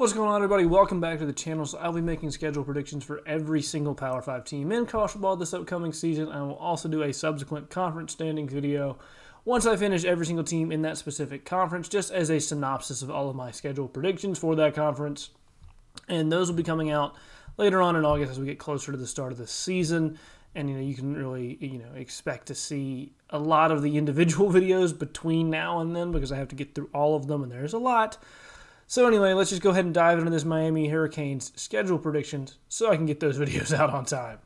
What's going on, everybody? Welcome back to the channel. So I'll be making schedule predictions for every single Power 5 team in college football this upcoming season. I will also do a subsequent conference standings video once I finish every single team in that specific conference, just as a synopsis of all of my schedule predictions for that conference. And those will be coming out later on in August as we get closer to the start of the season. And you can really expect to see a lot of the individual videos between now and then because I have to get through all of them, and there's a lot. So anyway, let's just go ahead and dive into this Miami Hurricanes schedule predictions so I can get those videos out on time.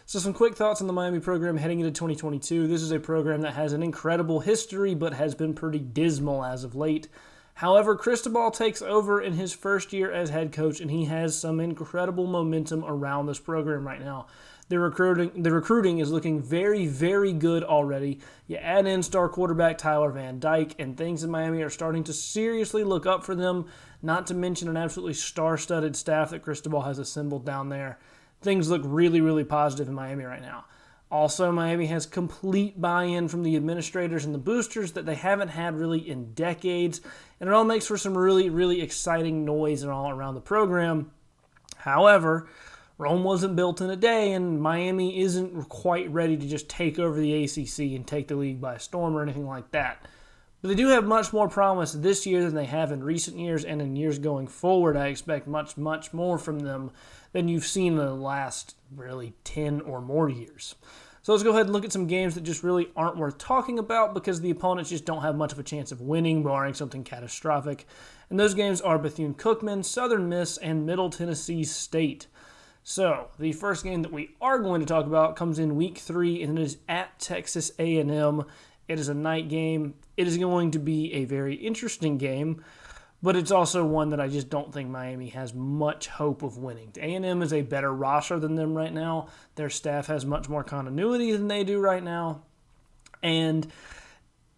So some quick thoughts on the Miami program heading into 2022. This is a program that has an incredible history but has been pretty dismal as of late. However, Cristobal takes over in his first year as head coach, and he has some incredible momentum around this program right now. The recruiting is looking very, very good already. You add in star quarterback Tyler Van Dyke, and things in Miami are starting to seriously look up for them, not to mention an absolutely star-studded staff that Cristobal has assembled down there. Things look really, really positive in Miami right now. Also, Miami has complete buy-in from the administrators and the boosters that they haven't had really in decades, and it all makes for some really, really exciting noise and all around the program. However, Rome wasn't built in a day, and Miami isn't quite ready to just take over the ACC and take the league by storm or anything like that. But they do have much more promise this year than they have in recent years, and in years going forward, I expect much, much more from them than you've seen in the last really 10 or more years. So let's go ahead and look at some games that just really aren't worth talking about because the opponents just don't have much of a chance of winning, barring something catastrophic. And those games are Bethune-Cookman, Southern Miss, and Middle Tennessee State. So, the first game that we are going to talk about comes in Week 3, and it is at Texas A&M. It is a night game. It is going to be a very interesting game, but it's also one that I just don't think Miami has much hope of winning. A&M is a better roster than them right now. Their staff has much more continuity than they do right now. And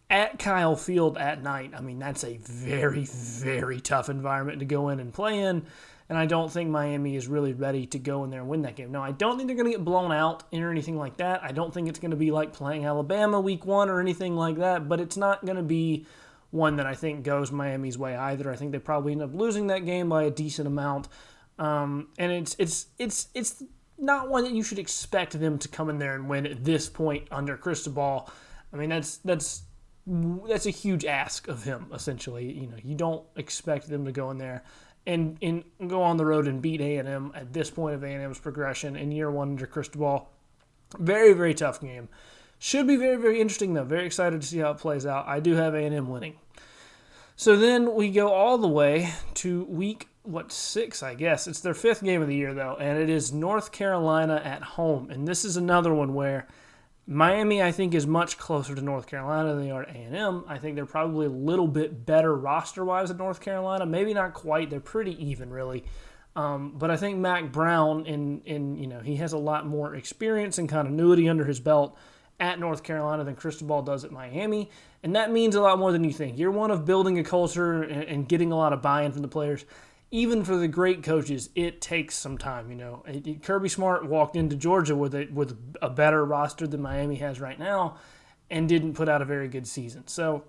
at Kyle Field at night, that's a very, very tough environment to go in and play in. And I don't think Miami is really ready to go in there and win that game. Now, I don't think they're going to get blown out or anything like that. I don't think it's going to be like playing Alabama Week 1 or anything like that. But it's not going to be one that I think goes Miami's way either. I think they probably end up losing that game by a decent amount. And it's not one that you should expect them to come in there and win at this point under Cristobal. That's a huge ask of him, essentially. You don't expect them to go in there and go on the road and beat A&M at this point of A&M's progression in year one under Cristobal. Very, very tough game. Should be very, very interesting, though. Very excited to see how it plays out. I do have A&M winning. So then we go all the way to week 6, I guess. It's their 5th game of the year, though, and it is North Carolina at home. And this is another one where Miami, I think, is much closer to North Carolina than they are to A&M. I think they're probably a little bit better roster-wise than North Carolina. Maybe not quite. They're pretty even, really. But I think Mac Brown, he has a lot more experience and continuity under his belt at North Carolina than Cristobal does at Miami. And that means a lot more than you think. Year one of building a culture and getting a lot of buy-in from the players. Even for the great coaches, it takes some time. Kirby Smart walked into Georgia with a better roster than Miami has right now and didn't put out a very good season. So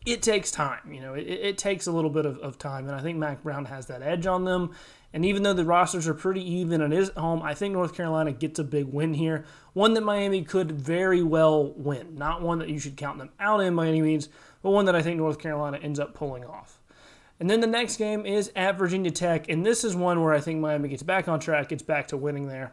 it takes time. It takes a little bit of time, and I think Mac Brown has that edge on them. And even though the rosters are pretty even and it is at home, I think North Carolina gets a big win here. One that Miami could very well win. Not one that you should count them out in by any means, but one that I think North Carolina ends up pulling off. And then the next game is at Virginia Tech, and this is one where I think Miami gets back on track, gets back to winning there.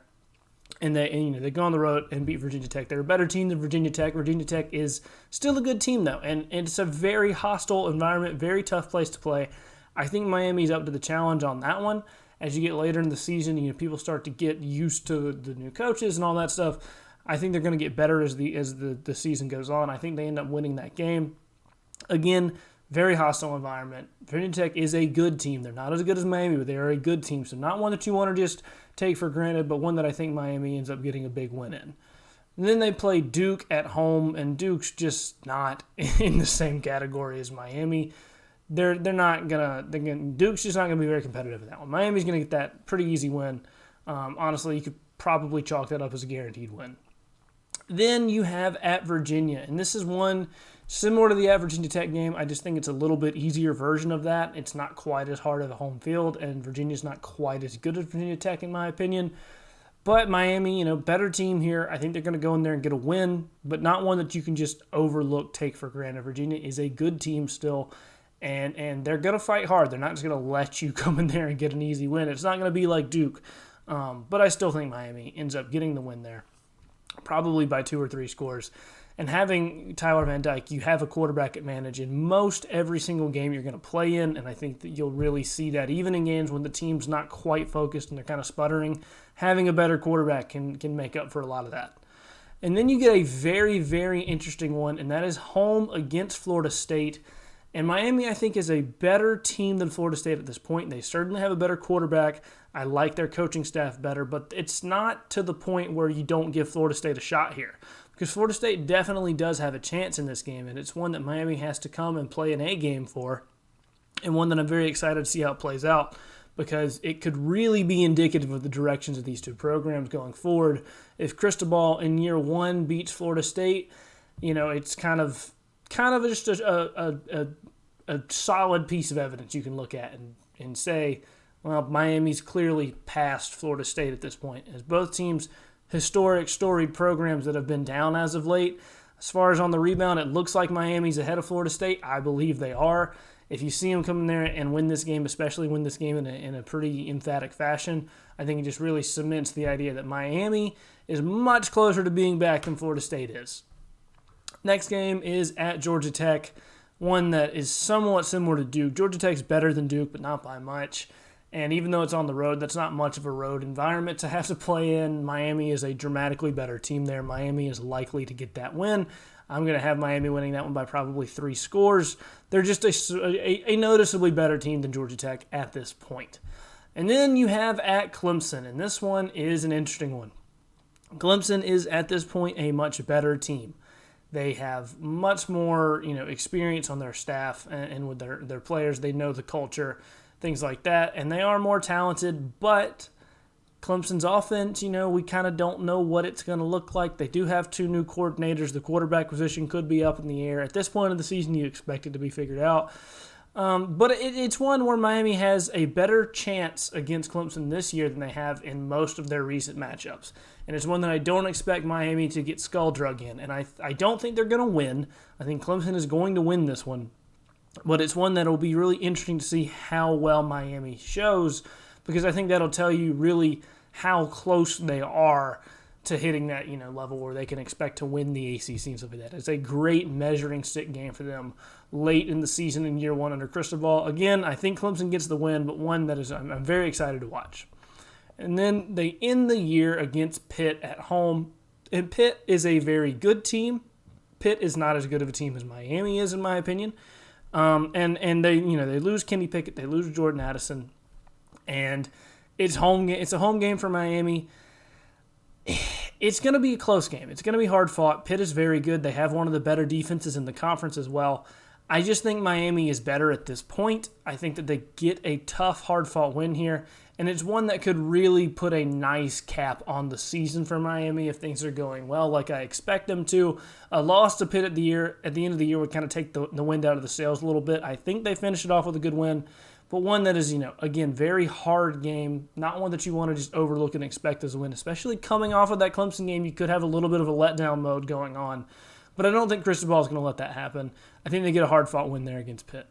And they go on the road and beat Virginia Tech. They're a better team than Virginia Tech. Virginia Tech is still a good team, though, and it's a very hostile environment, very tough place to play. I think Miami's up to the challenge on that one. As you get later in the season, people start to get used to the new coaches and all that stuff. I think they're going to get better as the season goes on. I think they end up winning that game. Again, very hostile environment. Virginia Tech is a good team. They're not as good as Miami, but they are a good team. So not one that you want to just take for granted, but one that I think Miami ends up getting a big win in. And then they play Duke at home, and Duke's just not in the same category as Miami. Duke's just not going to be very competitive in that one. Miami's going to get that pretty easy win. Honestly, you could probably chalk that up as a guaranteed win. Then you have at Virginia, and this is one Similar to the Virginia Tech game, I just think it's a little bit easier version of that. It's not quite as hard of a home field, and Virginia's not quite as good as Virginia Tech in my opinion. But Miami, better team here. I think they're going to go in there and get a win, but not one that you can just overlook, take for granted. Virginia is a good team still, and they're going to fight hard. They're not just going to let you come in there and get an easy win. It's not going to be like Duke, but I still think Miami ends up getting the win there, probably by 2 or 3 scores. And having Tyler Van Dyke, you have a quarterback advantage in most every single game you're going to play in, and I think that you'll really see that even in games when the team's not quite focused and they're kind of sputtering, having a better quarterback can make up for a lot of that. And then you get a very, very interesting one, and that is home against Florida State. And Miami, I think, is a better team than Florida State at this point. They certainly have a better quarterback. I like their coaching staff better, but it's not to the point where you don't give Florida State a shot here. Because Florida State definitely does have a chance in this game, and it's one that Miami has to come and play an A game for, and one that I'm very excited to see how it plays out, because it could really be indicative of the directions of these two programs going forward. If Cristobal in year 1 beats Florida State, it's kind of just a solid piece of evidence you can look at and say, well, Miami's clearly past Florida State at this point, as both teams historic, storied programs that have been down as of late. As far as on the rebound, it looks like Miami's ahead of Florida State. I believe they are. If you see them come in there and win this game, especially win this game in a pretty emphatic fashion, I think it just really cements the idea that Miami is much closer to being back than Florida State is. Next game is at Georgia Tech, one that is somewhat similar to Duke. Georgia Tech's better than Duke, but not by much. And even though it's on the road, that's not much of a road environment to have to play in. Miami is a dramatically better team there. Miami is likely to get that win. I'm going to have Miami winning that one by probably 3 scores. They're just a noticeably better team than Georgia Tech at this point. And then you have at Clemson, and this one is an interesting one. Clemson is at this point a much better team. They have much more experience on their staff and with their players. They know the culture, things like that, and they are more talented, but Clemson's offense, we kind of don't know what it's going to look like. They do have 2 new coordinators. The quarterback position could be up in the air. At this point of the season, you expect it to be figured out. But it's one where Miami has a better chance against Clemson this year than they have in most of their recent matchups. And it's one that I don't expect Miami to get skull drug in. And I don't think they're going to win. I think Clemson is going to win this one. But it's one that will be really interesting to see how well Miami shows, because I think that'll tell you really how close they are to hitting that level where they can expect to win the ACC and stuff like that. It's a great measuring stick game for them late in the season in year 1 under Cristobal. Again, I think Clemson gets the win, but one that I'm very excited to watch. And then they end the year against Pitt at home. And Pitt is a very good team. Pitt is not as good of a team as Miami is, in my opinion. And they they lose Kenny Pickett, they lose Jordan Addison, and it's home. It's a home game for Miami. It's going to be a close game. It's going to be hard fought. Pitt is very good. They have one of the better defenses in the conference as well. I just think Miami is better at this point. I think that they get a tough, hard fought win here, and it's one that could really put a nice cap on the season for Miami if things are going well, like I expect them to. A loss to Pitt at the end of the year would kind of take the wind out of the sails a little bit. I think they finish it off with a good win, but one that is, again, very hard game, not one that you want to just overlook and expect as a win, especially coming off of that Clemson game. You could have a little bit of a letdown mode going on, but I don't think Cristobal is going to let that happen. I think they get a hard-fought win there against Pitt.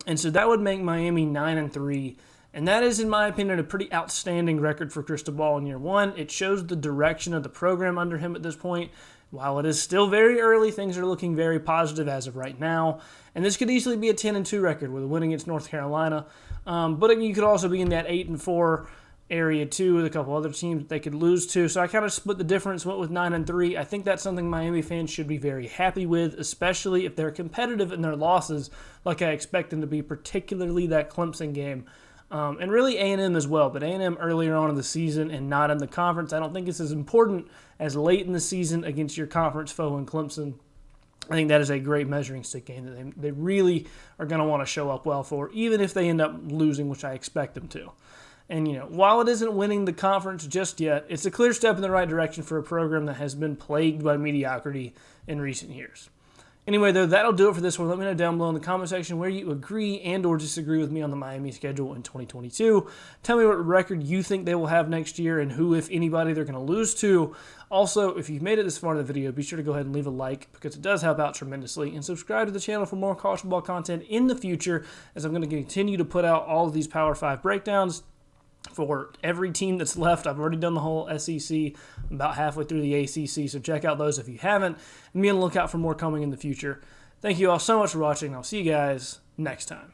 And so that would make Miami 9-3, and that is, in my opinion, a pretty outstanding record for Cristobal in year 1. It shows the direction of the program under him at this point. While it is still very early, things are looking very positive as of right now. And this could easily be a 10-2 record with a win against North Carolina. But you could also be in that 8-4 area too with a couple other teams they could lose to. So I kind of split the difference, went with 9-3. I think that's something Miami fans should be very happy with, especially if they're competitive in their losses like I expect them to be, particularly that Clemson game. And really A&M as well, but A&M earlier on in the season and not in the conference. I don't think it's as important as late in the season against your conference foe in Clemson. I think that is a great measuring stick game that they really are going to want to show up well for, even if they end up losing, which I expect them to. And, while it isn't winning the conference just yet, it's a clear step in the right direction for a program that has been plagued by mediocrity in recent years. Anyway, though, that'll do it for this one. Let me know down below in the comment section where you agree and or disagree with me on the Miami schedule in 2022. Tell me what record you think they will have next year and who, if anybody, they're going to lose to. Also, if you've made it this far in the video, be sure to go ahead and leave a like because it does help out tremendously. And subscribe to the channel for more college football content in the future, as I'm going to continue to put out all of these Power 5 breakdowns for every team that's left. I've already done the whole SEC. I'm about halfway through the ACC, so check out those if you haven't. And be on the lookout for more coming in the future. Thank you all so much for watching. I'll see you guys next time.